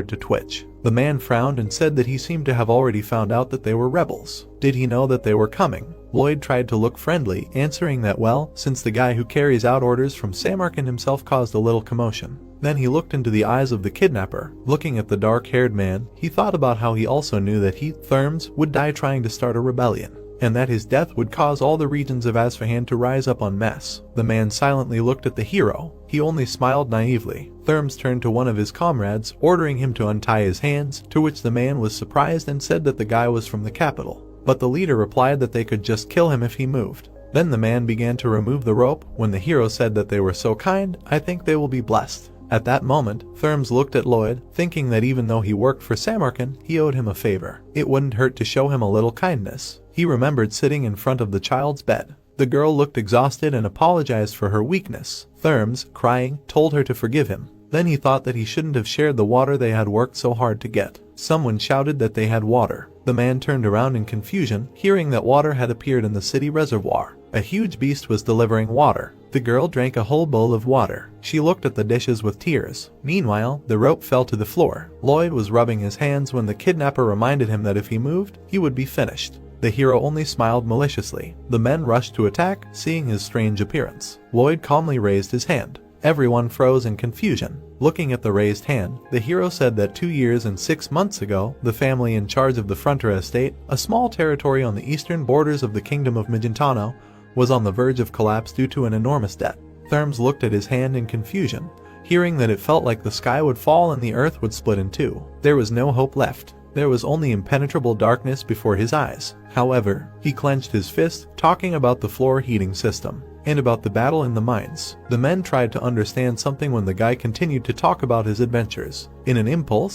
to twitch. The man frowned and said that he seemed to have already found out that they were rebels. Did he know that they were coming? Lloyd tried to look friendly, answering that well, since the guy who carries out orders from Samarkand himself caused a little commotion. Then he looked into the eyes of the kidnapper. Looking at the dark-haired man, he thought about how he also knew that he, Therms, would die trying to start a rebellion, and that his death would cause all the regions of Asfahan to rise up en masse. The man silently looked at the hero. He only smiled naively. Therms turned to one of his comrades, ordering him to untie his hands, to which the man was surprised and said that the guy was from the capital. But the leader replied that they could just kill him if he moved. Then the man began to remove the rope. When the hero said that they were so kind, I think they will be blessed. At that moment, Therms looked at Lloyd, thinking that even though he worked for Samarkand, he owed him a favor. It wouldn't hurt to show him a little kindness. He remembered sitting in front of the child's bed. The girl looked exhausted and apologized for her weakness. Therms, crying, told her to forgive him. Then he thought that he shouldn't have shared the water they had worked so hard to get. Someone shouted that they had water. The man turned around in confusion, hearing that water had appeared in the city reservoir. A huge beast was delivering water. The girl drank a whole bowl of water. She looked at the dishes with tears. Meanwhile, the rope fell to the floor. Lloyd was rubbing his hands when the kidnapper reminded him that if he moved, he would be finished. The hero only smiled maliciously. The men rushed to attack, seeing his strange appearance. Lloyd calmly raised his hand. Everyone froze in confusion. Looking at the raised hand, the hero said that 2 years and 6 months ago, the family in charge of the Frontier estate, a small territory on the eastern borders of the kingdom of Magentano, was on the verge of collapse due to an enormous debt. Therms looked at his hand in confusion, hearing that it felt like the sky would fall and the earth would split in two. There was no hope left. There was only impenetrable darkness before his eyes. However, he clenched his fist, talking about the floor heating system, and about the battle in the mines. The men tried to understand something when the guy continued to talk about his adventures. In an impulse,